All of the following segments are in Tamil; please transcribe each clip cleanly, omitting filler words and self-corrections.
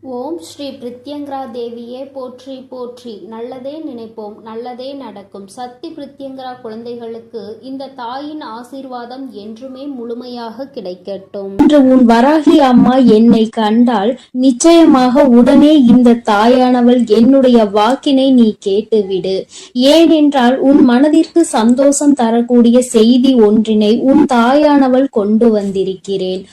ஓம் ஸ்ரீ பிரித்யங்கரா தேவியே போற்றி போற்றி. நல்லதே நினைப்போம், நல்லதே நடக்கும். சக்தி பிரித்யங்கரா குழந்தைகளுக்கு இந்த தாயின் ஆசீர்வாதம் என்றுமே முழுமையாக கிடைக்கட்டும். இன்று உன் வராகி அம்மா என்னை கண்டால் நிச்சயமாக உடனே இந்த தாயானவள் என்னுடைய வாக்கினை நீ கேட்டுவிடு. ஏனென்றால் உன் மனதிற்கு சந்தோஷம் தரக்கூடிய செய்தி ஒன்றினை உன் தாயானவள் கொண்டு வந்திருக்கிறேன்.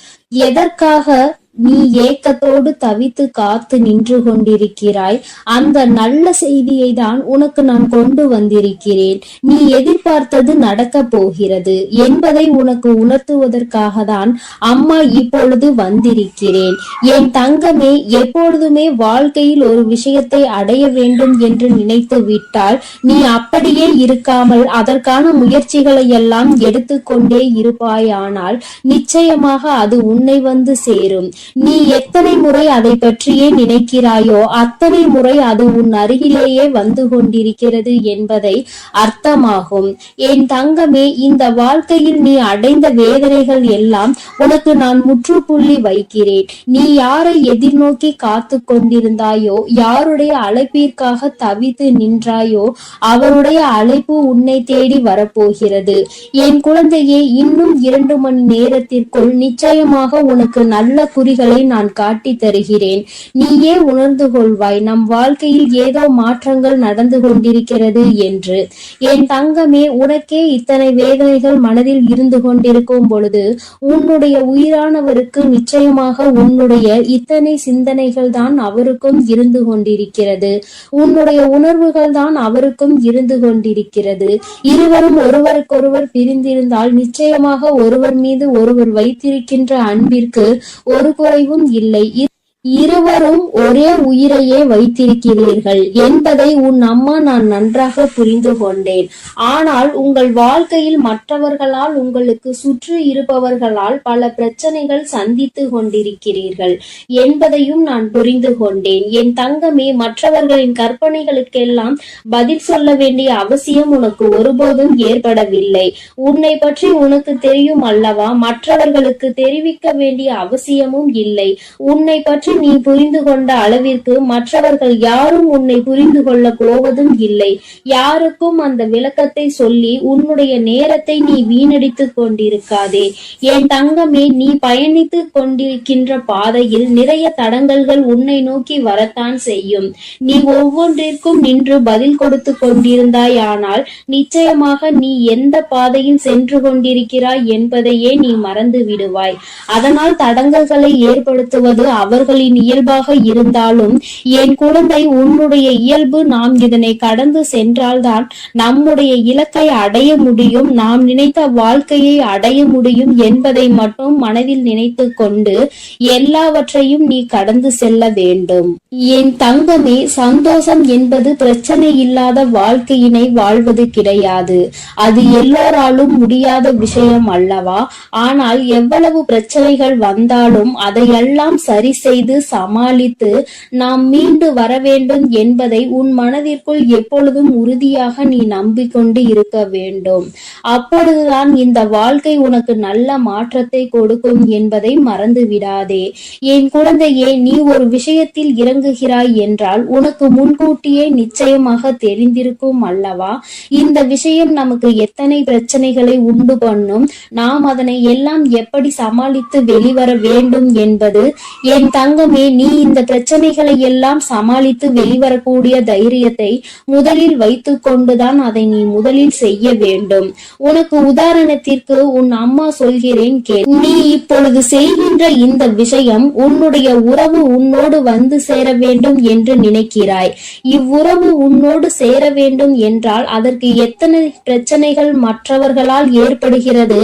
எதற்காக நீ ஏக்கத்தோடு தவித்து காத்து நின்று கொண்டிருக்கிறாய்? அந்த நல்ல செய்தியை தான் உனக்கு நான் கொண்டு வந்திருக்கிறேன். நீ எதிர்பார்த்தது நடக்க போகிறது என்பதை உனக்கு உணர்த்துவதற்காக தான் அம்மா இப்பொழுது வந்திருக்கிறேன். என் தங்கமே, எப்பொழுதுமே வாழ்க்கையில் ஒரு விஷயத்தை அடைய வேண்டும் என்று நினைத்து விட்டால் நீ அப்படியே இருக்காமல் அதற்கான முயற்சிகளை எல்லாம் எடுத்துக்கொண்டே இருப்பாயானால் நிச்சயமாக அது உன்னை வந்து சேரும். நீ எத்தனை முறை அதை பற்றியே நினைக்கிறாயோ அத்தனை முறை அது உன் அருகிலேயே வந்து கொண்டிருக்கிறது என்பதை அர்த்தமாகும். என் தங்கமே, இந்த வாழ்க்கையில் நீ அடைந்த வேதனைகள் எல்லாம் உனக்கு நான் முற்றுப்புள்ளி வைக்கிறேன். நீ யாரை எதிர்நோக்கி காத்து கொண்டிருந்தாயோ, யாருடைய அழைப்பிற்காக தவித்து நின்றாயோ, அவருடைய அழைப்பு உன்னை தேடி வரப்போகிறது. என் குழந்தையே, இன்னும் 2 மணி நேரத்திற்குள் நிச்சயமாக உனக்கு நல்ல குறிகளை நான் காட்டி தருகிறேன். நீயே உணர்ந்து கொள்வாய் நம் வாழ்க்கையில் ஏதோ மாற்றங்கள் நடந்து கொண்டிருக்கிறது என்று. என் தங்கமே, உனக்கே இத்தனை வேதனைகள் மனதில் இருந்து கொண்டிருக்கும் பொழுது உன்னுடைய உயிரானவருக்கு நிச்சயமாக உன்னுடைய இத்தனை சிந்தனைகள் தான் அவருக்கும் இருந்து கொண்டிருக்கிறது. உன்னுடைய உணர்வுகள் தான் அவருக்கும் இருந்து கொண்டிருக்கிறது. இருவரும் ஒருவருக்கொருவர் பிரிந்திருந்தால் நிச்சயமாக ஒருவர் மீது ஒருவர் வைத்திருக்கின்ற அன்பிற்கு ஒரு குறைவும் இல்லை. இருவரும் ஒரே உயிரையே வைத்திருக்கிறீர்கள் என்பதை உன் அம்மா நான் நன்றாக புரிந்து கொண்டேன். ஆனால் உங்கள் வாழ்க்கையில் மற்றவர்களால், உங்களுக்கு சுற்றி இருப்பவர்களால் பல பிரச்சனைகள் சந்தித்து கொண்டிருக்கிறீர்கள் என்பதையும் நான் புரிந்து கொண்டேன். என் தங்கமே, மற்றவர்களின் கற்பனைகளுக்கெல்லாம் பதில் சொல்ல வேண்டிய அவசியம் உனக்கு ஒருபோதும் ஏற்படவில்லை. உன்னை பற்றி உனக்கு தெரியும் அல்லவா? மற்றவர்களுக்கு தெரிவிக்க வேண்டிய அவசியமும் இல்லை. உன்னை பற்றி நீ புரிந்து கொண்ட அளவிற்கு மற்றவர்கள் யாரும் உன்னை புரிந்து கொள்ள போவதும் இல்லை. யாருக்கும் அந்த விளக்கத்தை சொல்லி உன்னுடைய நேரத்தை நீ வீணடித்துக் கொண்டிருக்காதே. என் தங்கமே, நீ பயணித்து கொண்டிருக்கின்ற பாதையில் நிறைய தடங்கல்கள் உன்னை நோக்கி வரத்தான் செய்யும். நீ ஒவ்வொன்றிற்கும் நின்று பதில் கொடுத்து கொண்டிருந்தாயானால் நிச்சயமாக நீ எந்த பாதையில் சென்று கொண்டிருக்கிறாய் என்பதையே நீ மறந்து விடுவாய். அதனால் தடங்கல்களை ஏற்படுத்துவது அவர்களின் இயல்பாக இருந்தாலும் என் குழந்தை, உன்னுடைய இயல்பு நாம் இதனை கடந்து சென்றால்தான் நம்முடைய இலக்கை அடைய முடியும், நாம் நினைத்த வாழ்க்கையை அடைய முடியும் என்பதை மட்டும் மனதில் நினைத்து கொண்டு எல்லாவற்றையும் நீ கடந்து செல்ல வேண்டும். என் தங்கமே, சந்தோஷம் என்பது பிரச்சனை இல்லாத வாழ்க்கையினை வாழ்வது கிடையாது. அது எல்லோராலும் முடியாத விஷயம் அல்லவா? ஆனால் எவ்வளவு பிரச்சனைகள் வந்தாலும் அதையெல்லாம் சரி செய்து சமாளித்து நாம் மீண்டு வர வேண்டும் என்பதை உன் மனதிற்குள் எப்பொழுதும் உறுதியாக நீ நம்பிக்கொண்டு இருக்க வேண்டும். அப்பொழுதுதான் இந்த வாழ்க்கை உனக்கு நல்ல மாற்றத்தை கொடுக்கும் என்பதை மறந்து விடாதே. என் குழந்தையே, நீ ஒரு விஷயத்தில் இறங்குகிறாய் என்றால் உனக்கு முன்கூட்டியே நிச்சயமாக தெரிந்திருக்கும் அல்லவா? இந்த விஷயம் நமக்கு எத்தனை பிரச்சனைகளை உண்டு பண்ணும், நாம் அதனை எல்லாம் எப்படி சமாளித்து வெளிவர வேண்டும் என்பது. என் தங்கமே, நீ இந்த பிரச்சனைகளை எல்லாம் சமாளித்து வெளிவரக்கூடிய தைரியத்தை முதலில் வைத்துக் கொண்டுதான் அதை நீ முதலில் செய்ய வேண்டும். உனக்கு உதாரணத்திற்கு உன் அம்மா சொல்கிறேன் கேள். நீ இப்பொழுது செய்கின்ற இந்த விஷயம் உன்னுடைய உறவு உன்னோடு வந்து சேர வேண்டும் என்று நினைக்கிறாய். இவ்வுறவு உன்னோடு சேர வேண்டும் என்றால் அதற்கு எத்தனை பிரச்சனைகள் மற்றவர்களால் ஏற்படுகிறது,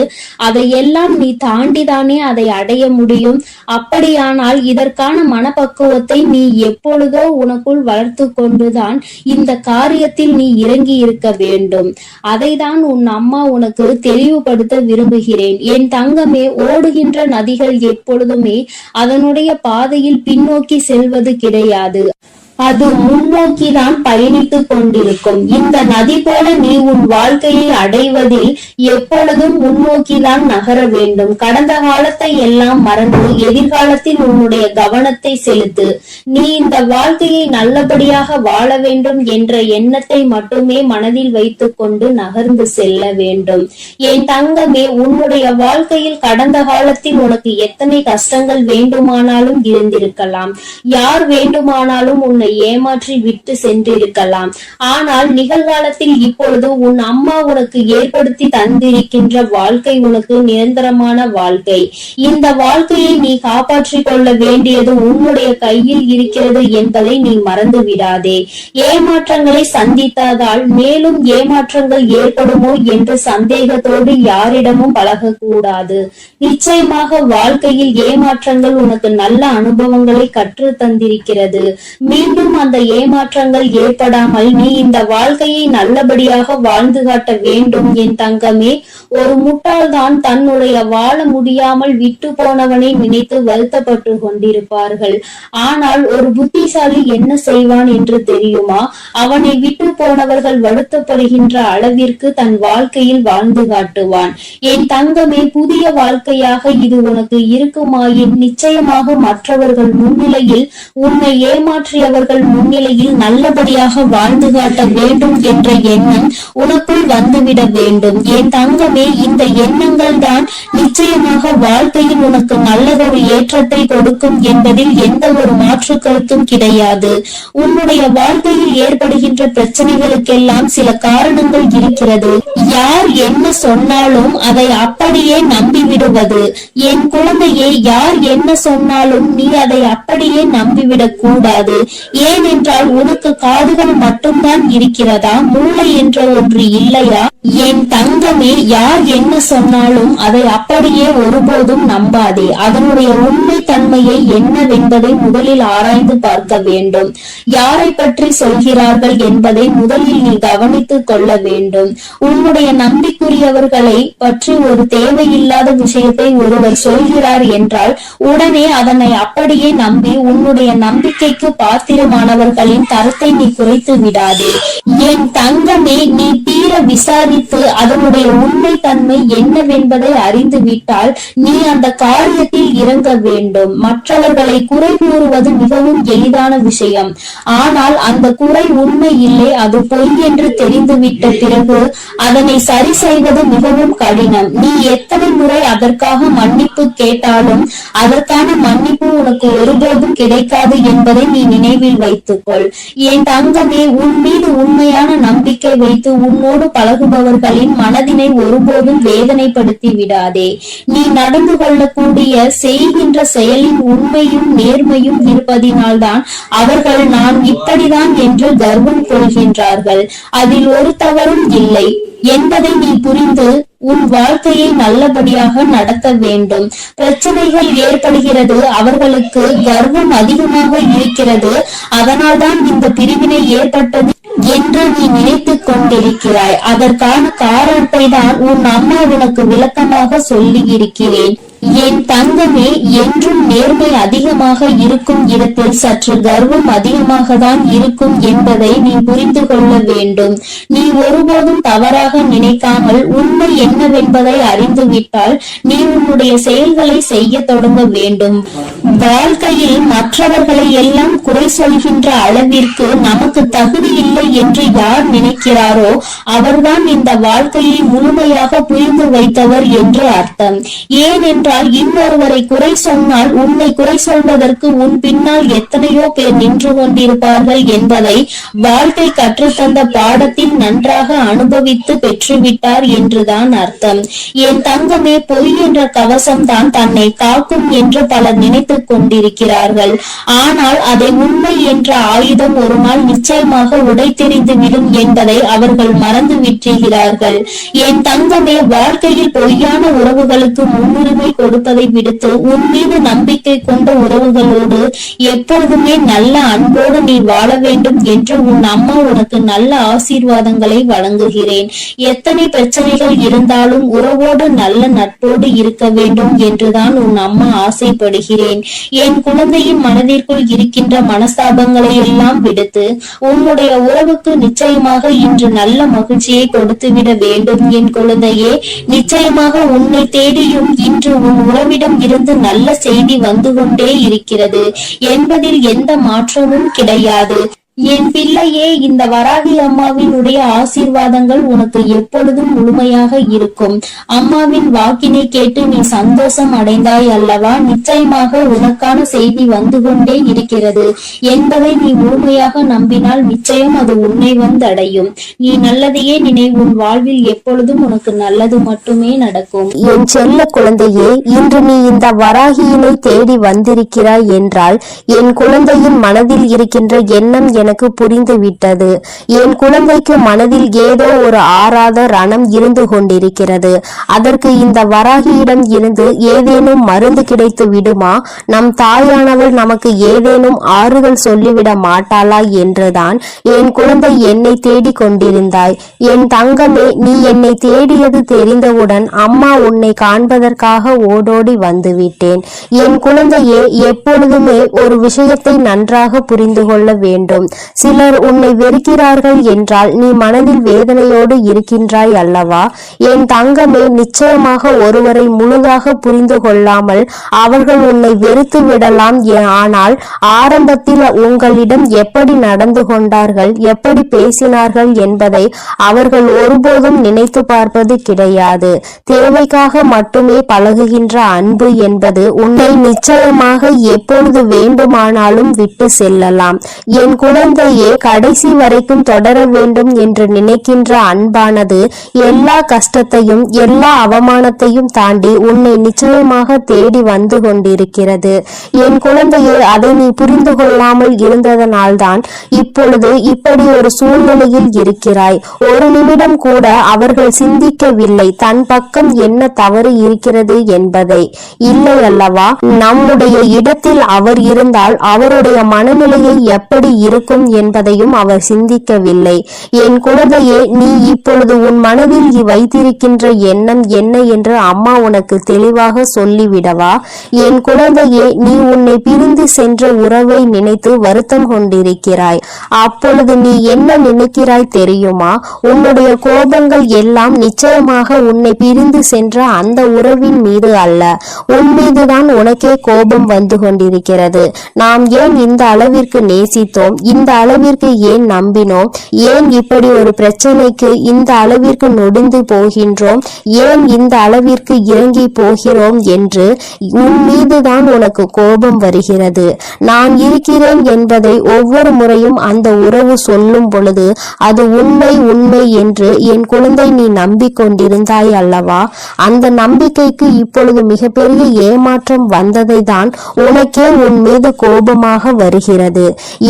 அதையெல்லாம் நீ தாண்டிதானே அதை அடைய முடியும். அப்படியானால் இதற்கான மனப்பக்குவத்தை நீ எப்பொழுதோ உனக்குள் வளர்த்து கொண்டுதான் இந்த காரியத்தில் நீ இறங்கி இருக்க வேண்டும். அதைதான் உன் அம்மா உனக்கு தெளிவுபடுத்த விரும்புகிறேன். என் தங்கமே, ஓடுகின்ற நதிகள் எப்பொழுதுமே அதனுடைய பாதையில் பின்னோக்கி செல்வது கிடையாது. அது முன்னோக்கிதான் பயணித்துக் கொண்டிருக்கும். இந்த நதி போல நீ உன் வாழ்க்கையை அடைவதில் எப்பொழுதும் முன்னோக்கிதான் நகர வேண்டும். கடந்த காலத்தை எல்லாம் மறந்து எதிர்காலத்தில் உன்னுடைய கவனத்தை செலுத்து. நீ இந்த வாழ்க்கையை நல்லபடியாக வாழ வேண்டும் என்ற எண்ணத்தை மட்டுமே மனதில் வைத்துக் கொண்டு நகர்ந்து செல்ல வேண்டும். என் தங்கமே, உன்னுடைய வாழ்க்கையில் கடந்த காலத்தில் உனக்கு எத்தனை கஷ்டங்கள் வேண்டுமானாலும் இருந்திருக்கலாம். யார் வேண்டுமானாலும் உன்னை ஏமாற்றி விட்டு சென்றிருக்கலாம். ஆனால் நிகழ்காலத்தில் இப்பொழுது உன் அம்மா உனக்கு ஏற்படுத்தி தந்திருக்கின்ற வாழ்க்கை உனக்கு நிரந்தரமான வாழ்க்கை. இந்த வாழ்க்கையை நீ காப்பாற்றிக் கொள்ள வேண்டியது உன்னுடைய கையில் இருக்கிறது என்பதை நீ மறந்து விடாதே. ஏமாற்றங்களை சந்தித்ததால் மேலும் ஏமாற்றங்கள் ஏற்படுமோ என்ற சந்தேகத்தோடு யாரிடமும் பழகக்கூடாது. நிச்சயமாக வாழ்க்கையில் ஏமாற்றங்கள் உனக்கு நல்ல அனுபவங்களை கற்று தந்திருக்கிறது. மீண்டும் அந்த ஏமாற்றங்கள் ஏற்படாமல் நீ இந்த வாழ்க்கையை நல்லபடியாக வாழ்ந்து காட்ட வேண்டும். என் தங்கமே, ஒரு முட்டாள்தான் தன்னுடைய வாழ முடியாமல் விட்டு போனவனை நினைத்து வருத்தப்பட்டு கொண்டிருப்பார்கள். ஆனால் ஒரு புத்திசாலி என்ன செய்வான் என்று தெரியுமா? அவனை விட்டு போனவர்கள் வருத்தப்படுகின்ற அளவிற்கு தன் வாழ்க்கையில் வாழ்ந்து காட்டுவான். என் தங்கமே, புதிய வாழ்க்கையாக இது உனக்கு இருக்குமாயின் நிச்சயமாக மற்றவர்கள் முன்னிலையில் உன்னை ஏமாற்றியவர்கள் முன்னிலையில் நல்லபடியாக வாழ்ந்து காட்ட வேண்டும் என்ற எண்ணம் உனக்குள் வந்துவிட வேண்டும். என் தங்கமே, இந்த எண்ணங்கள் தான் நிச்சயமாக வாழ்க்கையில் உனக்கு நல்லதொரு ஏற்றத்தை கொடுக்கும் என்பதில் எந்த ஒரு மாற்று கருத்தும் கிடையாது. உன்னுடைய வாழ்க்கையில் ஏற்படுகின்ற பிரச்சனைகளுக்கெல்லாம் சில காரணங்கள் இருக்கிறது. யார் என்ன சொன்னாலும் அதை அப்படியே நம்பிவிடுவது. என் குழந்தையே, யார் என்ன சொன்னாலும் நீ அதை அப்படியே நம்பிவிடக் கூடாது. ஏனென்றால் உனக்கு காதுகள் மட்டும்தான் இருக்கிறதா? மூளை என்ற ஒன்று இல்லையா? என் தங்கமே, யார் என்ன சொன்னாலும் அதை அப்படியே ஒருபோதும் நம்பாதே. அதனுடைய உண்மை தன்மையை என்னவென்பதை முதலில் ஆராய்ந்து பார்க்க வேண்டும். யாரை பற்றி சொல்கிறார்கள் என்பதை முதலில் நீ கவனித்துக் கொள்ள வேண்டும். உன்னுடைய நம்பிக்கையுரியவர்களை பற்றி ஒரு தேவையில்லாத விஷயத்தை ஒருவர் சொல்கிறார் என்றால் உடனே அதனை அப்படியே நம்பி உன்னுடைய நம்பிக்கைக்கு பாத்திரமானவர்களின் தரத்தை நீ குறைத்து விடாதே. என் தங்கமே, நீ தீர விசாரித்து அதனுடைய உண்மை தன்மை என்னவென்பதை அறிந்து விட்டால் நீ அந்த காரியத்தில் இறங்க வேண்டும். மற்றவர்களை குறை கூறுவது மிகவும் எளிதான விஷயம். ஆனால் அந்த குறை உண்மை இல்லை, அது பொய் என்று தெரிந்துவிட்ட பிறகு அதனை சரி செய்வது மிகவும் கடினம். நீ எத்தனை முறை அதற்காக மன்னிப்பு கேட்டாலும் அதற்கான மன்னிப்பு உனக்கு ஒருபோதும் கிடைக்காது என்பதை நீ நினைவில் வைத்துக்கொள். என் தங்கமே, உன் மீது உண்மையான நம்பிக்கை வைத்து உன்னோடு பழகுபவர்களின் மனதினை ஒருபோதும் வேதனைப்படுத்தி விடாதே. நீ நடந்து கொள்ளக்கூடிய செய்கின்ற செயலின் உண்மையும் நேர்மையும் இருப்பதினால்தான் அவர்கள் நான் இப்படிதான் என்று கர்வம் கொள்கின்றார்கள். அதில் ஒரு தவறும் இல்லை என்பதை நீ புரிந்து உன் வாழ்க்கையை நல்லபடியாக நடத்த வேண்டும். பிரச்சனைகள் ஏற்படுகிறது, அவர்களுக்கு கர்வம் அதிகமாக இருக்கிறது, அதனால்தான் இந்த பிரிவினை ஏற்பட்டது என்று நீ நினைத்துக் கொண்டிருக்கிறாய். அதற்கான காரணத்தை தான் உன் அம்மா உனக்கு விளக்கமாக சொல்லி இருக்கிறேன். என் தங்கமே, என்றும் நேர்மை அதிகமாக இருக்கும் இடத்தில் சற்று கர்வம் அதிகமாக தான் இருக்கும் என்பதை நீ புரிந்து கொள்ள வேண்டும். நீ ஒருபோதும் தவறாக நினைக்காமல் உண்மை என்னவென்பதை அறிந்துவிட்டால் நீ உன்னுடைய செயல்களை செய்ய தொடங்க வேண்டும். வாழ்க்கையில் மற்றவர்களை எல்லாம் குறை சொல்கின்ற அளவிற்கு நமக்கு தகுதி இல்லை என்று யார் நினைக்கிறாரோ அவர்தான் இந்த வாழ்க்கையை முழுமையாக புரிந்து வைத்தவர் என்று அர்த்தம். ஏனென்றால் இன்னொருவரை குறை சொன்னால் உன்னை குறை சொல்வதற்கு உன் பின்னால் எத்தனையோ பேர் நின்று கொண்டிருப்பார்கள் என்பதை வாழ்க்கை கற்றுத்தந்த பாடத்தில் நன்றாக அனுபவித்து பெற்றுவிட்டார் என்றுதான் அர்த்தம். என் தங்கமே, பொய் என்ற கவசம் தான் தன்னை காக்கும் என்று பலர் நினைத்துக் கொண்டிருக்கிறார்கள். ஆனால் அதை உண்மை என்ற ஆயுதம் ஒரு நாள் நிச்சயமாக உடைத்தெறிந்து விடும் என்பதை அவர்கள் மறந்து விட்டுகிறார்கள். என் தங்கமே, வாழ்க்கையில் பொய்யான உறவுகளுக்கு முன்னுரிமை கொடுப்பதை விடுத்து உன் மீது நம்பிக்கை கொண்ட உறவுகளோடு எப்பொழுதுமே நல்ல அன்போடு நீ வாழ வேண்டும் என்று உன் அம்மா உனக்கு நல்ல ஆசீர்வாதங்களை வழங்குகிறேன். எத்தனை பிரச்சனைகள் இருந்தாலும் உறவோடு நல்ல நட்போடு இருக்க வேண்டும் என்றுதான் உன் அம்மா ஆசைப்படுகிறேன். என் குழந்தையின் மனதிற்குள் இருக்கின்ற மனஸ்தாபங்களை எல்லாம் விடுத்து உன்னுடைய உறவுக்கு நிச்சயமாக இன்று நல்ல மகிழ்ச்சியை கொடுத்துவிட வேண்டும். என் குழந்தையே, நிச்சயமாக உன்னை தேடியும் இன்று உன் உறவிடம் இருந்து நல்ல செய்தி வந்து கொண்டே இருக்கிறது என்பதில் எந்த மாற்றமும் கிடையாது. என் பிள்ளையே, இந்த வராகி அம்மாவினுடைய ஆசீர்வாதங்கள் உனக்கு எப்பொழுதும் முழுமையாக இருக்கும். அம்மாவின் வாக்கினை கேட்டு நீ சந்தோஷம் அடைந்தாய் அல்லவா? நிச்சயமாக உனக்கான செய்தி வந்து கொண்டே இருக்கிறது என்பதை நீ முழுமையாக நம்பினால் நிச்சயம் அது உன்னை வந்தடையும். நீ நல்லதையே நினை. உன் வாழ்வில் எப்பொழுதும் உனக்கு நல்லது மட்டுமே நடக்கும். என் செல்ல குழந்தையே, இன்று நீ இந்த வராகியினை தேடி வந்திருக்கிறாய் என்றால் என் குழந்தையின் மனதில் இருக்கின்ற எண்ணம் எனக்கு புரிந்து விட்டது. என் குழந்தைக்கு மனதில் ஏதோ ஒரு ஆறாத ரணம் இருந்து கொண்டிருக்கிறது. அதற்கு இந்த வராகியிடம் இருந்து ஏதேனும் மருந்து கிடைத்து விடுமா? நம் தாயானவள் நமக்கு ஏதேனும் ஆறுதல் சொல்லிவிட மாட்டாளா என்றுதான் என் குழந்தை என்னை தேடி கொண்டிருந்தாய். என் தங்கமே, நீ என்னை தேடியது தெரிந்தவுடன் அம்மா உன்னை காண்பதற்காக ஓடோடி வந்துவிட்டேன். என் குழந்தையே, எப்பொழுதுமே ஒரு விஷயத்தை நன்றாக புரிந்து கொள்ள வேண்டும். சிலர் உன்னை வெறுக்கிறார்கள் என்றால் நீ மனதில் வேதனையோடு இருக்கின்றாய் அல்லவா? என் தங்கமே, நிச்சயமாக ஒருவரை முழுதாக புரிந்து கொள்ளாமல் அவர்கள் உன்னை வெறுத்து விடலாம். ஆனால் ஆரம்பத்தில் உங்களிடம் எப்படி நடந்து கொண்டார்கள், எப்படி பேசினார்கள் என்பதை அவர்கள் ஒருபோதும் நினைத்து பார்ப்பது கிடையாது. தேவைக்காக மட்டுமே பழகுகின்ற அன்பு என்பது உன்னை நிச்சயமாக எப்பொழுது வேண்டுமானாலும் விட்டு செல்லலாம். என் குழந்தையே, கடைசி வரைக்கும் தொடர வேண்டும் என்று நினைக்கின்ற அன்பானது எல்லா கஷ்டத்தையும் எல்லா அவமானத்தையும் தாண்டி உன்னை நிச்சயமாக தேடி வந்து கொண்டிருக்கிறது. என் குழந்தையே, அதை நீ புரிந்து கொள்ளாமல் இருந்ததனால்தான் இப்பொழுது இப்படி ஒரு சூழ்நிலையில் இருக்கிறாய். ஒரு நிமிடம் கூட அவர்கள் சிந்திக்கவில்லை தன் பக்கம் என்ன தவறு இருக்கிறது என்பதை. இல்லை அல்லவா? நம்முடைய இடத்தில் அவர் இருந்தால் அவருடைய மனநிலையை எப்படி இருக்கும் என்பதையும் அவர் சிந்திக்கவில்லை. என் குழந்தையே, நீ இப்பொழுது உன் மனதில் வைத்திருக்கின்ற எண்ணம் என்ன என்று அம்மா உனக்கு தெளிவாக சொல்லிவிடவா? என் குழந்தையே, நீ உன்னை பிரிந்து சென்ற உறவை நினைத்து வருத்தம் கொண்டிருக்கிறாய். அப்பொழுது நீ என்ன நினைக்கிறாய் தெரியுமா? உன்னுடைய கோபங்கள் எல்லாம் நிச்சயமாக உன்னை பிரிந்து சென்ற அந்த உறவின் மீது அல்ல, உன் மீதுதான் உனக்கே கோபம் வந்து கொண்டிருக்கிறது. நாம் ஏன் இந்த அளவிற்கு நேசித்தோம், இந்த அளவிற்கு ஏன் நம்பினோம், ஏன் இப்படி ஒரு பிரச்சனைக்கு இந்த அளவிற்கு நொடிந்து போகின்றோம், ஏன் இந்த அளவிற்கு இறங்கி போகிறோம் என்று உன் மீதுதான் உனக்கு கோபம் வருகிறது. நான் இருக்கிறேன் என்பதை ஒவ்வொரு முறையும் அந்த உறவு சொல்லும் பொழுது அது உண்மை உண்மை என்று என் குழந்தை நீ நம்பிக்கொண்டிருந்தாய் அல்லவா? அந்த நம்பிக்கைக்கு இப்பொழுது மிகப்பெரிய ஏமாற்றம் வந்ததை தான் உனக்கே உன் மீது கோபமாக வருகிறது.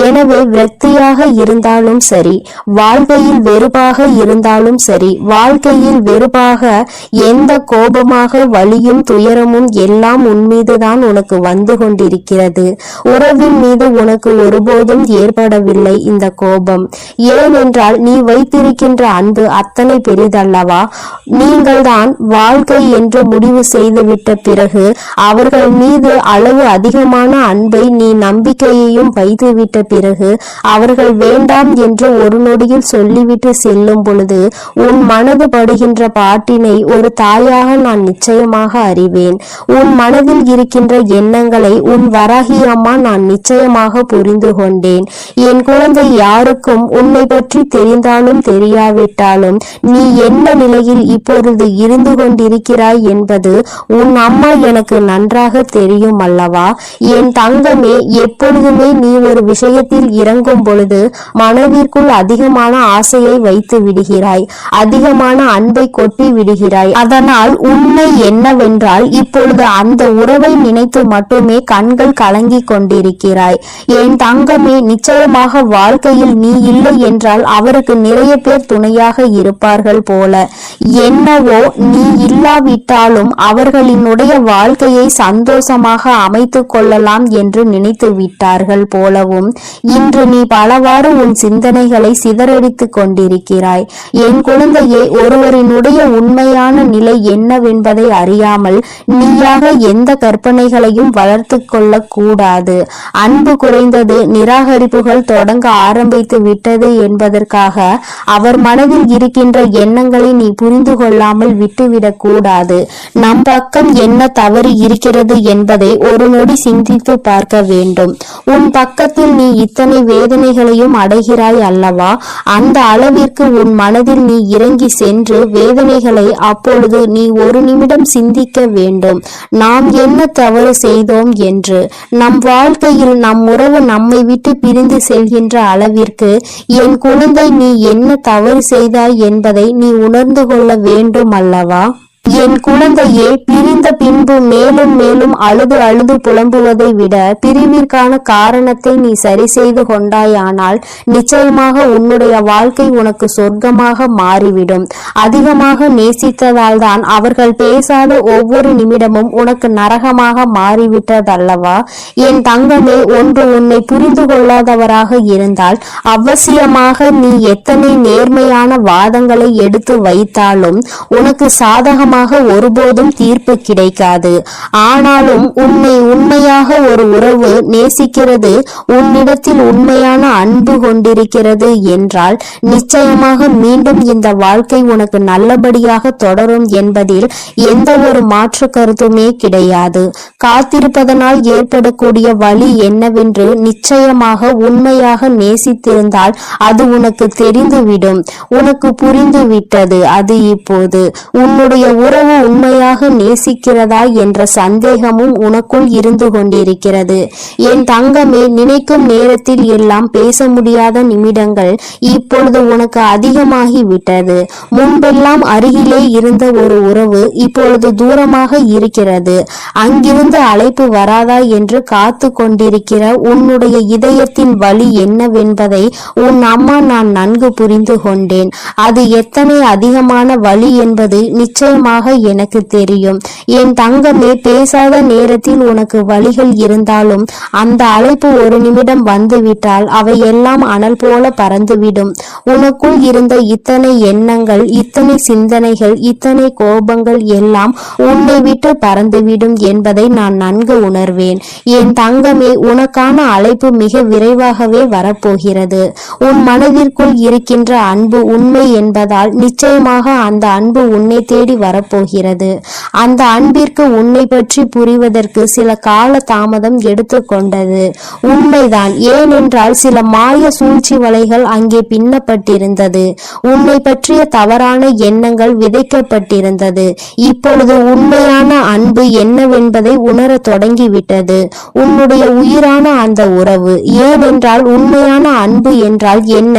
எனவே விரக்தியாக இருந்தாலும் சரி, வாழ்க்கையில் வெறுப்பாக இருந்தாலும் சரி, வாழ்க்கையில் வெறுப்பாக எந்த கோபமாக வலியும் துயரமும் எல்லாம் உன் மீதுதான் உனக்கு வந்து கொண்டிருக்கிறது. உறவின் மீது உனக்கு ஒருபோதும் ஏற்படவில்லை இந்த கோபம். ஏனென்றால் நீ வைத்திருக்கின்ற அன்பு அத்தனை பெரிதல்லவா? நீங்கள் தான் வாழ்க்கை என்று முடிவு செய்துவிட்ட பிறகு அவர்கள் மீது அளவு அதிகமான அன்பை நீ நம்பிக்கையையும் வைத்துவிட்ட பிறகு அவர்கள் வேண்டாம் என்று ஒரு நொடியில் சொல்லிவிட்டு செல்லும் பொழுது உன் மனது படுகின்ற பாட்டினை ஒரு தாயாக நான் நிச்சயமாக அறிவேன். உன் மனதில் இருக்கின்ற எண்ணங்களை உன் வராகி அம்மா நான் நிச்சயமாக புரிந்து கொண்டேன். என் குழந்தை, யாருக்கும் உன்னை பற்றி தெரிந்தாலும் தெரியாவிட்டாலும் நீ என்ன நிலையில் இப்பொழுது இருந்து கொண்டிருக்கிறாய் என்பது உன் அம்மா எனக்கு நன்றாக தெரியும் அல்லவா? என் தங்கமே, எப்பொழுதுமே நீ ஒரு விஷயத்தில் இறங்க இறங்கும் பொழுது மனதிற்குள் அதிகமான ஆசையை வைத்து விடுகிறாய், அதிகமான அன்பை கொட்டி விடுகிறாய். அதனால் உண்மை என்னவென்றால் இப்பொழுது அந்த உறவை நினைத்து மட்டுமே கண்கள் கலங்கி கொண்டிருக்கிறாய். என் தங்கமே, நிச்சயமாக வாழ்க்கையில் நீ இல்லை என்றால் அவருக்கு நிறைய பேர் துணையாக இருப்பார்கள் போல. என்னவோ நீ இல்லாவிட்டாலும் அவர்களினுடைய வாழ்க்கையை சந்தோஷமாக அமைத்து கொள்ளலாம் என்று நினைத்து விட்டார்கள் போலவும் இன்று நீ பலவாறு உன் சிந்தனைகளை சிதறடித்துக் கொண்டிருக்கிறாய். என் குழந்தையே, ஒருவரினுடைய உண்மையான நிலை என்னவென்பதை அறியாமல் நீயாக எந்த கற்பனைகளையும் வளர்த்து கொள்ள கூடாது. அன்பு குறைந்தது, நிராகரிப்புகள் தொடங்க ஆரம்பித்து விட்டது என்பதற்காக அவர் மனதில் இருக்கின்ற எண்ணங்களை நீ புரிந்து கொள்ளாமல் விட்டுவிடக் கூடாது. நம் பக்கம் என்ன தவறு இருக்கிறது என்பதை ஒரு நொடி சிந்தித்து பார்க்க வேண்டும். உன் பக்கத்தில் நீ இத்தனை வேதனைகளையும் அடைகிறாய் அல்லவா? அந்த அளவிற்கு உன் மனதில் நீ இறங்கி சென்று வேதனைகளை அப்பொழுது நீ ஒரு நிமிடம் சிந்திக்க வேண்டும். நாம் என்ன தவறு செய்தோம் என்று. நம் வாழ்க்கையில் நம் உறவு நம்மை விட்டு பிரிந்து செல்கின்ற அளவிற்கு என் குழந்தை நீ என்ன தவறு செய்தாய் என்பதை நீ உணர்ந்து கொள்ள வேண்டும் அல்லவா? என் குழந்தையே, பிரிந்த பின்பு மேலும் மேலும் அழுது அழுது புலம்புவதை விட பிரிவிற்கான காரணத்தை நீ சரி செய்து கொண்டாயானால் நிச்சயமாக உன்னுடைய வாழ்க்கை உனக்கு சொர்க்கமாக மாறிவிடும். அதிகமாக நேசித்ததால் தான் அவர்கள் பேசாத ஒவ்வொரு நிமிடமும் உனக்கு நரகமாக மாறிவிட்டதல்லவா? என் தங்கமே, ஒன்று உன்னை புரிந்து கொள்ளாதவராக இருந்தால் அவசியமாக நீ எத்தனை நேர்மையான வாதங்களை எடுத்து வைத்தாலும் உனக்கு சாதகமாக ஒருபோதும் தீர்ப்பு கிடைக்காது. ஆனாலும் உன்னை உண்மையாக ஒரு உறவு நேசிக்கிறது, உன்னிடத்தில் உண்மையான அன்பு கொண்டிருக்கிறது என்றால் நிச்சயமாக மீண்டும் இந்த வாழ்க்கை உனக்கு நல்லபடியாக தொடரும் என்பதில் எந்த ஒரு மாற்று கருத்துமே கிடையாது. காத்திருப்பதனால் ஏற்படக்கூடிய வழி என்னவென்று நிச்சயமாக உண்மையாக நேசித்திருந்தால் அது உனக்கு தெரிந்துவிடும். உனக்கு புரிந்து விட்டது. அது இப்போது உன்னுடைய உறவு உண்மையாக நேசிக்கிறதா என்ற சந்தேகமும் உனக்குள் இருந்து கொண்டிருக்கிறது. என் தங்கமே, நினைக்கும் நேரத்தில் எல்லாம் பேச முடியாத நிமிடங்கள் இப்பொழுது உனக்கு அதிகமாகி விட்டது. முன்பெல்லாம் அருகிலே இருந்த ஒரு உறவு இப்பொழுது தூரமாக இருக்கிறது. அங்கிருந்து அழைப்பு வராதா என்று காத்து கொண்டிருக்கிற உன்னுடைய இதயத்தின் வலி என்னவென்பதை உன் அம்மா நான் நன்கு புரிந்து கொண்டேன். அது எத்தனை அதிகமான வலி என்பது நிச்சயமாக எனக்கு தெரியும். என் தங்கமே, பேசாத நேரத்தில் உனக்கு வலிகள் இருந்தாலும் அந்த அழைப்பு ஒரு நிமிடம் வந்துவிட்டால் அவை எல்லாம் அனல் போல பறந்துவிடும். உனக்குள் இருந்த இத்தனை எண்ணங்கள், இத்தனை சிந்தனைகள், இத்தனை கோபங்கள் எல்லாம் உன்னை விட்டு பறந்துவிடும் என்பதை நான் நன்கு உணர்வேன். என் தங்கமே, உனக்கான அழைப்பு மிக விரைவாகவே வரப்போகிறது. உன் மனதிற்குள் இருக்கின்ற அன்பு உண்மை என்பதால் நிச்சயமாக அந்த அன்பு உன்னை தேடி வரப்போகிறது. அந்த அன்பிற்கு உன்னை பற்றி புரிவதற்கு சில கால தாமதம் எடுத்துக்கொண்டது. உண்மைதான். ஏனென்றால் சில மாய சூழ்ச்சி வலைகள் அங்கே பின்னப்பட்டிருந்தது. உன்னை பற்றிய தவறான எண்ணங்கள் விதைக்கப்பட்டிருந்தது. இப்பொழுது உண்மையான அன்பு என்னவென்பதை உணர தொடங்கிவிட்டது உன்னுடைய உயிரான அந்த உறவு. ஏனென்றால் உண்மையான அன்பு என்றால் என்ன?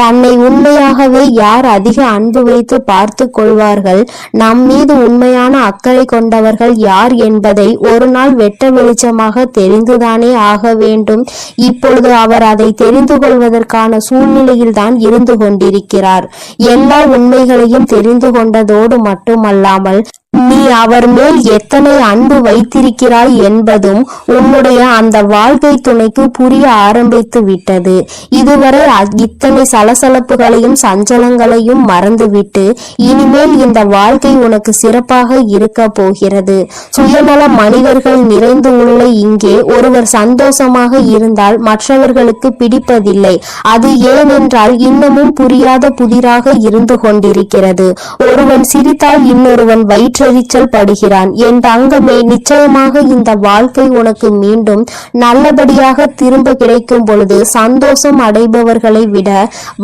தன்னை உண்மையாகவே யார் அதிக அன்பு வைத்து பார்த்து கொள்வார்கள், நம் மீது உண்மையான அக்கறை கொண்டவர்கள் யார் என்பதை ஒரு நாள் வெட்ட வெளிச்சமாக தெரிந்துதானே ஆக வேண்டும். இப்பொழுது அவர் அதை தெரிந்து கொள்வதற்கான சூழ்நிலையில் தான் இருந்து கொண்டிருக்கிறார். எல்லா உண்மைகளையும் தெரிந்து கொண்டதோடு மட்டுமல்லாமல் நீ அவர் மேல் எத்தனை அன்பு வைத்திருக்கிறாய் என்பதும் உன்னுடைய அந்த வாழ்க்கை துணைக்கு புரிய ஆரம்பித்து விட்டது. இதுவரை இத்தனை சலசலப்புகளையும் சஞ்சலங்களையும் மறந்துவிட்டு இனிமேல் இந்த வாழ்க்கை உனக்கு சிறப்பாக இருக்க போகிறது. சுயநல மனிதர்கள் நிறைந்து உள்ள இங்கே ஒருவர் சந்தோஷமாக இருந்தால் மற்றவர்களுக்கு பிடிப்பதில்லை. அது ஏனென்றால் இன்னமும் புரியாத புதிராக இருந்து கொண்டிருக்கிறது. ஒருவன் சிரித்தால் இன்னொருவன் வயிற்றை வயிற்றெரிச்சல் படுகிறான். என் தங்கமே, நிச்சயமாக இந்த வாழ்க்கை உனக்கு மீண்டும் நல்லபடியாக திரும்ப கிடைக்கும் பொழுது சந்தோஷம் அடைபவர்களை விட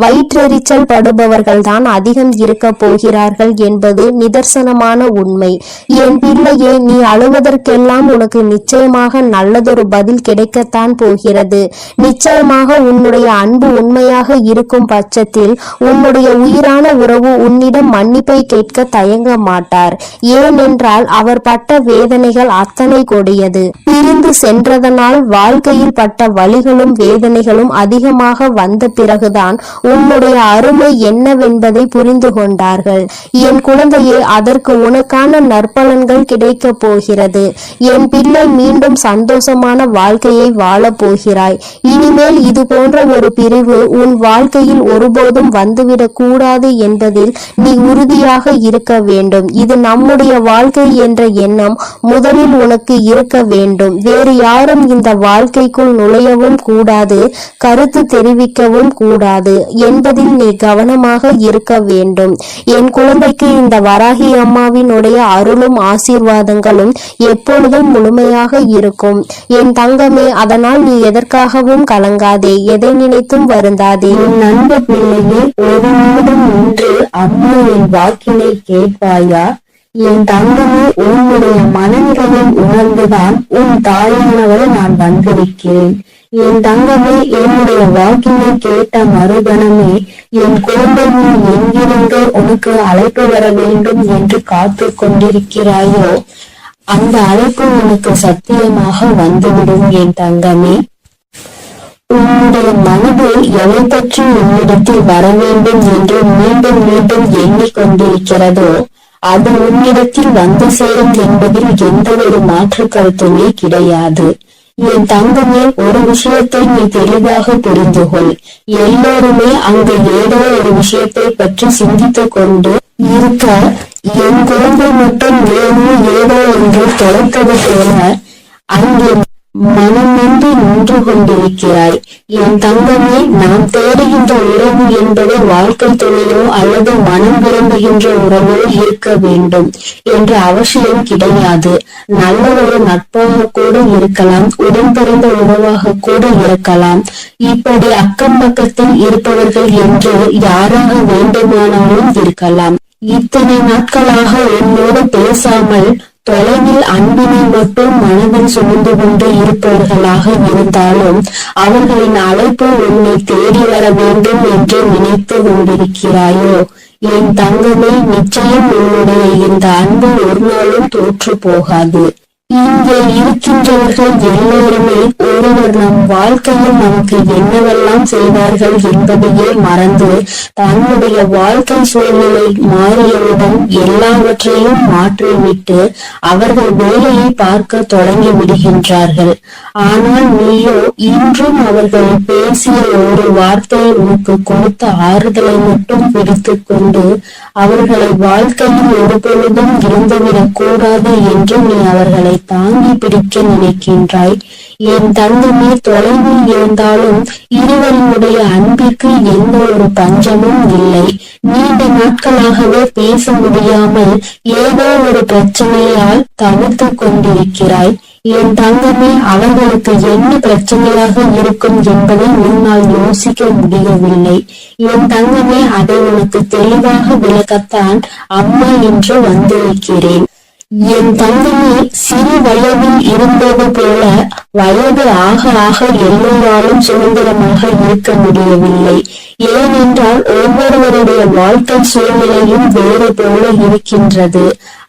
வயிற்றெரிச்சல் படுபவர்கள் தான் அதிகம் இருக்க போகிறார்கள் என்பது நிதர்சனமான உண்மை. என் பிள்ளையே, நீ அழுவதற்கெல்லாம் உனக்கு நிச்சயமாக நல்லதொரு பதில் கிடைக்கத்தான் போகிறது. நிச்சயமாக உன்னுடைய அன்பு உண்மையாக இருக்கும் பட்சத்தில் உன்னுடைய உயிரான உறவு உன்னிடம் மன்னிப்பை கேட்க தயங்க மாட்டார். ஏனென்றால் அவர் பட்ட வேதனைகள் அத்தனை கொடியது. பிரிந்து சென்றதனால் வாழ்க்கையில் பட்ட வலிகளும் வேதனைகளும் அதிகமாக வந்த பிறகுதான் உன்னுடைய அருமை என்னவென்பதை புரிந்து கொண்டார்கள். என் குழந்தையே, அதற்கு உனக்கான நற்பலன்கள் கிடைக்க போகிறது. என் பிள்ளை, மீண்டும் சந்தோஷமான வாழ்க்கையை வாழப் போகிறாய். இனிமேல் இது போன்ற ஒரு பிரிவு உன் வாழ்க்கையில் ஒருபோதும் வந்துவிடக் கூடாது என்பதில் நீ உறுதியாக இருக்க வேண்டும். இது நம்முடைய வாழ்க்கை என்ற எண்ணம் முதலில் உனக்கு இருக்க வேண்டும். வேறு யாரும் இந்த வாழ்க்கைக்குள் நுழையவும் கூடாது, கருத்து தெரிவிக்கவும் கூடாது என்பதில் நீ கவனமாக இருக்க வேண்டும். என் குழந்தைக்கு இந்த வராகி அம்மாவினுடைய அருளும் ஆசீர்வாதங்களும் எப்பொழுதும் முழுமையாக இருக்கும். என் தங்கமே, அதனால் நீ எதற்காகவும் கலங்காதே, எதை நினைத்தும் வருந்தாதே. என் அன்பு பிள்ளையே, ஒரு நிமிடம் நின்று அம்மா என் வாக்கினை கேட்பாயா? என் தங்கமே, உன்னுடைய மனநிலையை உணர்ந்துதான் உன் தாயானவரை நான் வந்திருக்கிறேன். என் தங்கமே, என்னுடைய வாக்கினை கேட்ட மறுகணமே என் குழந்தை, நீ எங்கிருந்து உனக்கு அழைப்பு வர வேண்டும் என்று காத்து கொண்டிருக்கிறாயோ அந்த அழைப்பு உனக்கு சத்தியமாக வந்துவிடும். என் தங்கமே, உன்னுடைய மனதில் எதை பற்றி உன்னிடத்தில் வர வேண்டும் என்று மீண்டும் மீண்டும் எண்ணிக்கொண்டிருக்கிறதோ அது உன்னிடத்தில் வந்து சேரும் என்பதில் எந்த ஒரு மாற்று கருத்துமே கிடையாது. என் தங்கமே, ஒரு விஷயத்தை நீ தெளிவாக புரிந்து கொள். எல்லோருமே அங்கு ஏதோ ஒரு விஷயத்தை பற்றி சிந்தித்துக் கொண்டு இருக்க, என் குழந்தை மட்டும் ஏதோ ஒன்று தொலைத்தது போல அங்கே மனமின்றி நின்று கொண்டிருக்கிறாய். என் தங்கமே, நாம் தேடுகின்ற உறவு என்பது வாழ்க்கை துணையோ அல்லது மனம் விரும்புகின்ற உறவோ இருக்க வேண்டும் என்ற அவசியம் கிடையாது. நல்ல ஒரு நட்பாக கூட இருக்கலாம், உடன் பிறந்த உறவாக கூட இருக்கலாம். இப்படி அக்கம் பக்கத்தில் இருப்பவர்கள் என்று யாராக வேண்டுமானாலும் இருக்கலாம். இத்தனை நாட்களாக உன்னோடு பேசாமல் தொலைவில் அன்பினை மட்டும் மனதில் சுமந்து கொண்டு இருப்பவர்களாக இருந்தாலும் அவர்களின் அழைப்பு உன்னை தேடி வர வேண்டும் என்று நினைத்து கொண்டிருக்கிறாயோ? என் தங்கமே, நிச்சயம் உன்னுடைய இந்த அன்பு ஒரு நாளும் தோற்று போகாது. இங்கே இருக்கின்றவர்கள் எல்லோருமே ஒருவர் நம் வாழ்க்கையில் நமக்கு என்னவெல்லாம் செய்வார்கள் என்பதையே மறந்து தன்னுடைய வாழ்க்கை சூழ்நிலை மாறியவுடன் எல்லாவற்றையும் மாற்றிவிட்டு அவர்கள் வேலையை பார்க்க தொடங்கி விடுகின்றார்கள். ஆனால் நீயோ இன்றும் அவர்கள் பேசிய ஒரு வார்த்தையை உனக்கு கொடுத்த ஆறுதலை மட்டும் பிடித்துக் கொண்டு அவர்களை வாழ்க்கையில் ஒரு பொழுதும் இருந்துவிடக் கூடாது என்று நீ அவர்களை தாங்கி பிடிக்க நினைக்கின்றாய். என் தங்கமே, தொலைவில் இருந்தாலும் இருவருடைய அன்பிற்கு எந்த ஒரு பஞ்சமும் இல்லை. நீண்ட நாட்களாகவே பேச முடியாமல் ஏதோ ஒரு பிரச்சனையால் தவிர்த்து கொண்டிருக்கிறாய். என் தங்கமே, அவர்களுக்கு என்ன பிரச்சனையாக இருக்கும் என்பதை உன்னால் யோசிக்க முடியவில்லை. என் தங்கமே, அதை உனக்கு தெளிவாக விளக்கத்தான் அம்மா என்று வந்திருக்கிறேன். என் தங்கமே, சிறு வயதில் இருந்தது போல வயது ஆக ஆக எல்லோராலும் சுதந்திரமாக இருக்க முடியவில்லை. ஏனென்றால் ஒவ்வொருவருடைய வாழ்க்கை சூழ்நிலையும் வேறு போல இருக்கின்றது.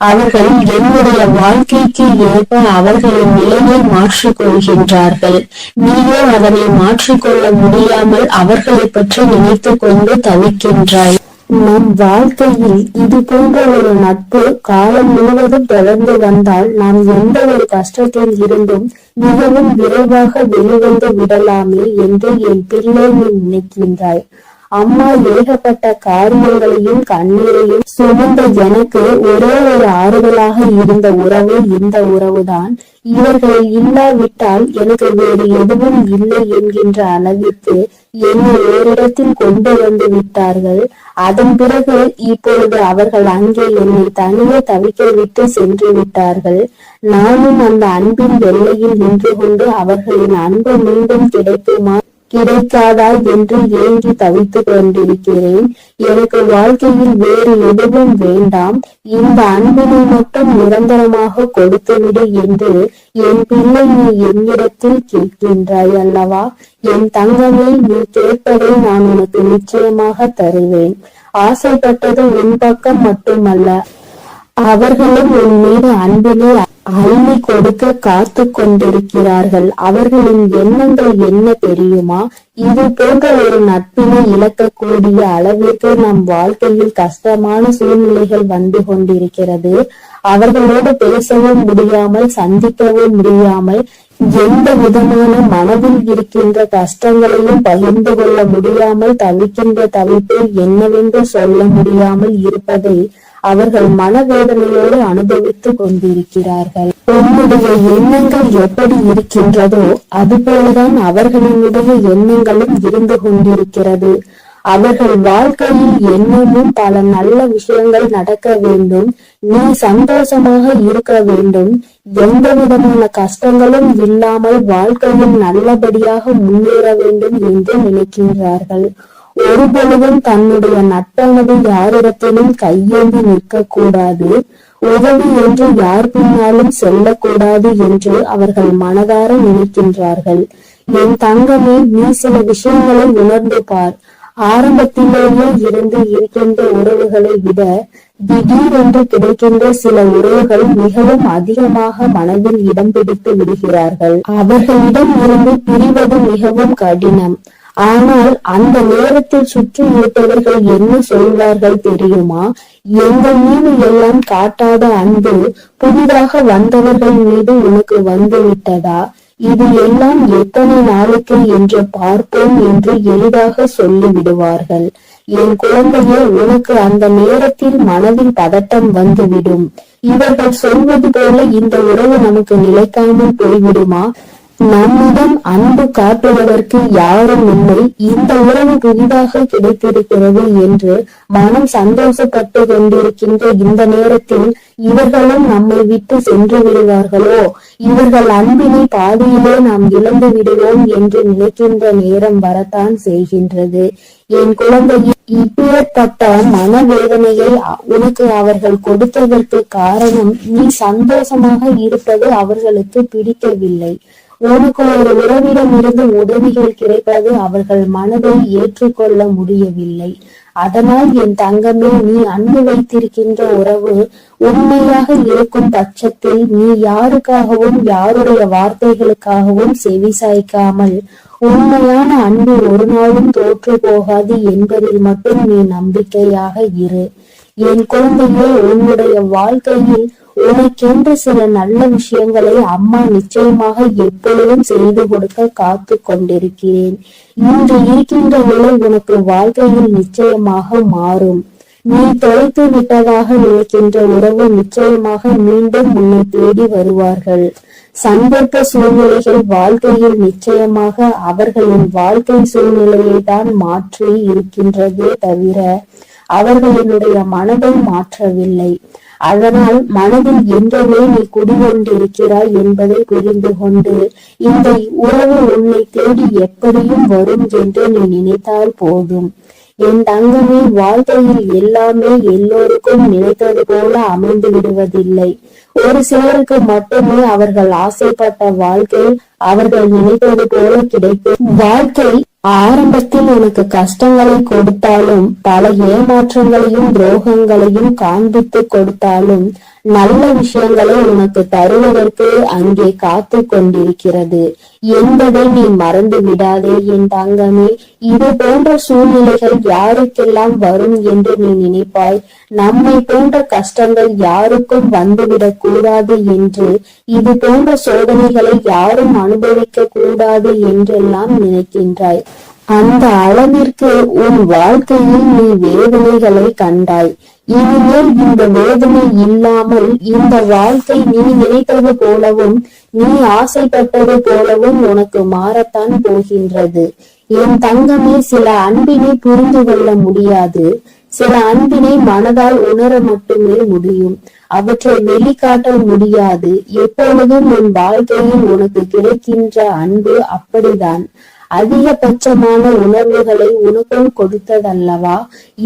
அவர்கள் என்னுடைய வாழ்க்கைக்கு ஏற்ப அவர்களின் நிலையை மாற்றிக் கொள்கின்றார்கள். நீயோ அதனை மாற்றிக்கொள்ள முடியாமல் அவர்களை பற்றி நினைத்து கொண்டு தவிக்கின்றாய். நம் வாழ்க்கையில் இது போன்ற ஒரு நட்பு காலம் முழுவதும் தொடர்ந்து வந்தால் நாம் எந்த ஒரு கஷ்டத்தில் இருந்தும் மிகவும் விரைவாக வெளிவந்து விடலாமே என்று என் பிள்ளை நீ நினைக்கின்றாய். அம்மா ஏகப்பட்ட காரியங்களையும் கண்ணீரையும் சுமந்த எனக்கு ஒரே ஒரு ஆறுதலாக இருந்த உறவு இந்த உறவுதான். இவர்கள் இல்லாவிட்டால் எனக்கு வேறு எதுவும் இல்லை என்கின்ற அளவிற்கு என்னை ஓரிடத்தில் கொண்டு வந்து விட்டார்கள். அதன் பிறகு இப்பொழுது அவர்கள் அங்கே என்னை தனியே தவிக்க விட்டு சென்று விட்டார்கள். நானும் அந்த அன்பின் எல்லையில் நின்று கொண்டு அவர்களின் அன்பு மீண்டும் கிடைக்குமா கிடைக்காதா என்று ஏங்கி தவித்துக் கொண்டிருக்கிறேன். எனக்கு வாழ்க்கையில் வேறு எதுவும் வேண்டாம், இந்த அன்பினை மட்டும் நிரந்தரமாக கொடுத்துவிடு என்று என் பிள்ளை நீ என்னிடத்தில் கேட்கின்றாய் அல்லவா? என் தங்கமே, நீ கேட்பதை நான் உனக்கு நிச்சயமாக தருவேன். ஆசைப்பட்டது உன் பக்கம் மட்டுமல்ல, அவர்களும் உன் மீது அன்பினை அள்ளி கொடுக்க காத்து கொண்டிருக்கிறார்கள். அவர்களின் எண்ணங்கள் என்ன தெரியுமா? இது போன்ற ஒரு நட்பினை இழக்கக்கூடிய அளவிற்கு நம் வாழ்க்கையில் கஷ்டமான சூழ்நிலைகள் வந்து கொண்டிருக்கிறது. அவர்களோடு பேசவும் முடியாமல், சந்திக்கவும் முடியாமல், எந்த விதமான மனதில் இருக்கின்ற கஷ்டங்களையும் பகிர்ந்து கொள்ள முடியாமல் தவிக்கின்ற தவிப்பை என்னவென்று சொல்ல முடியாமல் இருப்பதை அவர்கள் மனவேதனையோடு அனுபவித்துக் கொண்டிருக்கிறார்கள். உன்னுடைய எண்ணங்கள் எப்படி இருக்கின்றதோ அதுபோலதான் அவர்களினுடைய எண்ணங்களும் இருந்து கொண்டிருக்கிறது. அவர்கள் வாழ்க்கையில் என்னமும் பல நல்ல விஷயங்கள் நடக்க வேண்டும், நீ சந்தோஷமாக இருக்க வேண்டும், எந்த விதமான கஷ்டங்களும் இல்லாமல் வாழ்க்கையில் நல்லபடியாக முன்னேற வேண்டும் என்று நினைக்கின்றார்கள். ஒருபொழுதும் தன்னுடைய நட்பானது யாரிடத்திலும் கையேந்தி நிற்க கூடாது, உதவி என்று யார் பின்னாலும் செல்லக்கூடாது என்று அவர்கள் மனதார நினைக்கின்றார்கள். என் தங்கமே, நீ சில விஷயங்களை உணர்ந்து பார். ஆரம்பத்திலேயே இருந்து இருக்கின்ற உறவுகளை விட திடீரென்று கிடைக்கின்ற சில உறவுகள் மிகவும் அதிகமாக மனதில் இடம் பிடித்து விடுகிறார்கள். அவர்களிடம் இருந்து பிரிவது மிகவும் கடினம். ஆனால் அந்த நேரத்தில் சுற்றி இருப்பவர்கள் என்ன சொல்வார்கள் தெரியுமா? எங்கள் மீது எல்லாம் காட்டாத அன்பு புதிதாக வந்தவர்கள் மீது உனக்கு வந்து விட்டதா? இது எல்லாம் எத்தனை நாளுக்கு என்று பார்ப்போம் என்று எளிதாக சொல்லி விடுவார்கள். என் குழந்தையே, உனக்கு அந்த நேரத்தில் மனதில் பதட்டம் வந்துவிடும். இவர்கள் சொல்வது போல இந்த உறவு நமக்கு நிலைக்காமல் போய்விடுமா? நம்மிடம் அன்பு காட்டுவதற்கு யாரும் இல்லை, இந்த உறவு புதிதாக கிடைத்திருக்கிறது என்று மனம் சந்தோஷப்பட்டு கொண்டிருக்கின்ற இந்த நேரத்தில் இவர்களும் நம்மை விட்டு சென்று விடுவார்களோ, இவர்கள் அன்பினை பாதியிலே நாம் இழந்து விடுவோம் என்று நினைக்கின்ற நேரம் வரத்தான் செய்கின்றது. என் குழந்தையை, இப்பேற்பட்ட மனவேதனையை உனக்கு அவர்கள் கொடுத்ததற்கு காரணம் நீ சந்தோஷமாக இருப்பது அவர்களுக்கு பிடிக்கவில்லை. உனக்கு ஒரு உறவிடம் இருந்து உதவிகள் கிடைப்பது அவர்கள் மனதை ஏற்றுக்கொள்ள முடியவில்லை. அதனால் என் தங்கமே, நீ அன்பு வைத்திருக்கின்ற உறவு உண்மையாக இருக்கும் பட்சத்தில் நீ யாருக்காகவும் யாருடைய வார்த்தைகளுக்காகவும் செவி சாய்க்காமல் உண்மையான அன்பு ஒரு நாளும் தோற்று போகாது என்பதில் மட்டும் நீ நம்பிக்கையாக இரு. என் குழந்தையே, உன்னுடைய வாழ்க்கையில் உனக்கென்று சில நல்ல விஷயங்களை அம்மா நிச்சயமாக எப்பொழுதும் செய்து கொடுக்க காத்து கொண்டிருக்கிறேன். இன்று இருக்கின்ற நிலை உனக்கு வாழ்க்கையில் நிச்சயமாக மாறும். நீ தொலைத்து விட்டதாக நினைக்கின்ற உறவு நிச்சயமாக மீண்டும் உன்னை தேடி வருவார்கள். சந்தர்ப்ப சூழ்நிலைகள் வாழ்க்கையில் நிச்சயமாக அவர்களின் வாழ்க்கை சூழ்நிலையை தான் மாற்றி இருக்கின்றதே தவிர அவர்களினுடைய மனதை மாற்றவில்லை. அதனால் மனதில் என்றே நீ குடிகொண்டிருக்கிறாய் என்பதை புரிந்து கொண்டு இந்த உறவு உன்னை தேடி எப்படியும் வரும் என்று நீ நினைத்தால் போதும். என் தங்கமே, வாழ்க்கையில் எல்லாமே எல்லோருக்கும் நினைத்தது போல அமைந்து விடுவதில்லை. ஒரு சிலருக்கு மட்டுமே அவர்கள் ஆசைப்பட்ட வாழ்க்கை அவர்கள் நினைத்தது போல கிடைக்கும். வாழ்க்கை ஆரம்பத்தில் உனக்கு கஷ்டங்களை கொடுத்தாலும் பல ஏமாற்றங்களையும் துரோகங்களையும் காண்பித்து கொடுத்தாலும் நல்ல விஷயங்களை உனக்கு தருவதற்கு அங்கே காத்து கொண்டிருக்கிறது என்பதை நீ மறந்து விடாதே என் தங்கமே. இது போன்ற சூழ்நிலைகள் யாருக்கெல்லாம் வரும் என்று நீ நினைப்பாய்? நம்மை போன்ற கஷ்டங்கள் யாருக்கும் வந்துவிடக் கூடாது என்று, இது போன்ற சோதனைகளை யாரும் அனுபவிக்க கூடாது என்றெல்லாம் நினைக்கின்றாய். அந்த அளவிற்கு உன் வாழ்க்கையில் நீ வேதனைகளை கண்டாய். இனிமேல் இந்த வேதனை இல்லாமல் இந்த வாழ்க்கை நீ நினைத்தது போலவும் நீ ஆசைப்பட்டது போலவும் உனக்கு மாறத்தான் போகின்றது. என் தங்கமே, சில அன்பினை புரிந்து கொள்ள முடியாது. சில அன்பினை மனதால் உணர மட்டுமே முடியும். அவற்றை வெளிக்காட்ட முடியாது. எப்பொழுதும் உன் வாழ்க்கையில் உனக்கு கிடைக்கின்ற அன்பு அப்படிதான். அதிகபட்சமான உணர்வுகளை உனக்குள் கொடுத்ததல்லவா?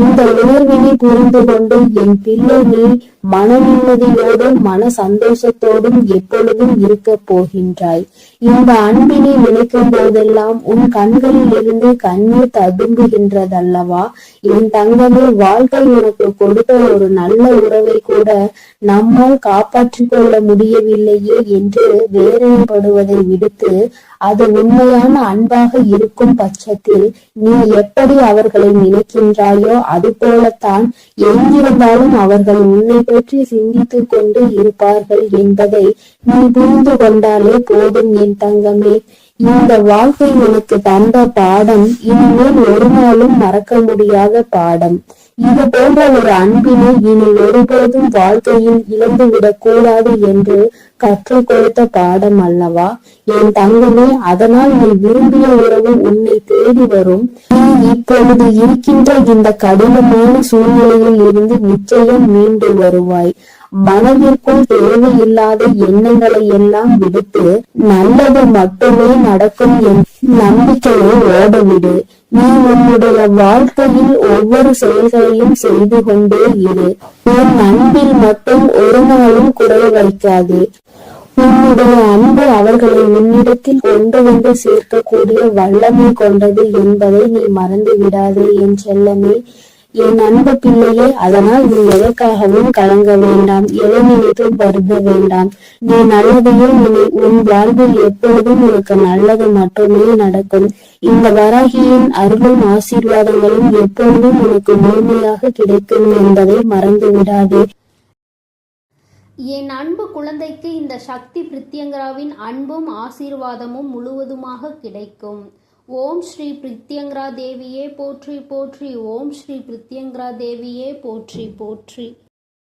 இந்த உணர்வினை புரிந்து கொண்டு என் பிள்ளை நீ மன நிம்மதியோடும் மன சந்தோஷத்தோடும் எப்பொழுதும் இருக்க போகின்றாய். இந்த அன்பினை நினைக்கும் போதெல்லாம் உன் கண்களில் இருந்து கண்ணீர் ததும்புகின்றதல்லவா? என் தங்கமே, வாழ்க்கை உனக்கு கொடுத்த ஒரு நல்ல உறவை கூட நம்மால் காப்பாற்றிக் கொள்ள முடியவில்லையே என்று வேதனைப்படுவதை விடுத்து, அது உண்மையான அன்பாக இருக்கும் பட்சத்தில் நீ எப்படி அவர்களை நினைக்கின்றாயோ அது போலத்தான் எங்கிருந்தாலும் அவர்கள் உன்னை பற்றி சிந்தித்துக் கொண்டு இருப்பார்கள் என்பதை நீ புரிந்து கொண்டாலே போதும் என் தங்கமே. இந்த வாழ்க்கை உனக்கு தந்த பாடம் இனிமேல் ஒரு நாளும் மறக்க முடியாத பாடம். இது போன்ற ஒரு அன்பினை இனி ஒருபோதும் வாழ்க்கையில் இழந்துவிடக் கூடாது என்று கற்றுக் கொடுத்த பாடம் அல்லவா என் தங்கமே? அதனால் நீ விரும்பிய உறவு உன்னை தேடி வரும். நீ இப்பொழுது இருக்கின்ற இந்த கடினமான சூழ்நிலையில் இருந்து நிச்சயம் மீண்டு வருவாய். மனதிற்குள் தேவையில்லாத எண்ணங்களை எல்லாம் விடுத்து நல்லது மட்டுமே நடக்கும் என் நம்பிக்கையை ஓடவிடு. நீ உன்னுடைய வாழ்க்கையில் ஒவ்வொரு செயல்களையும் செய்து கொண்டே இரு. உன் அன்பில் மட்டும் ஒரு நாளும் குறை வைக்காதே. உன்னுடைய அன்பு அவர்களை உன்னிடத்தில் கொண்டு வந்து சேர்க்கக்கூடிய வல்லமை கொண்டது என்பதை நீ மறந்து விடாதே என் செல்லமே, என் அன்பு பிள்ளையே. அதனால் நீ எதற்காகவும் கலங்க வேண்டாம், எதை நினைத்தும் வருந்த வேண்டாம். நீ நல்லதையே நினை. உன் வாழ்வில் எப்பொழுதும் உனக்கு நல்லது மட்டுமே நடக்கும். இந்த வராகியின் அருளும் ஆசீர்வாதங்களும் எப்பொழுதும் உனக்கு முழுமையாக கிடைக்கும் என்பதை மறந்து விடாதே. என் அன்பு குழந்தைக்கு இந்த சக்தி பிரித்யங்கராவின் அன்பும் ஆசீர்வாதமும் முழுவதுமாக கிடைக்கும். ஓம் ஸ்ரீ பிரித்யங்கரா தேவியே போற்றி போற்றி. ஓம் ஸ்ரீ பிரித்யங்கரா தேவியே போற்றி போற்றி.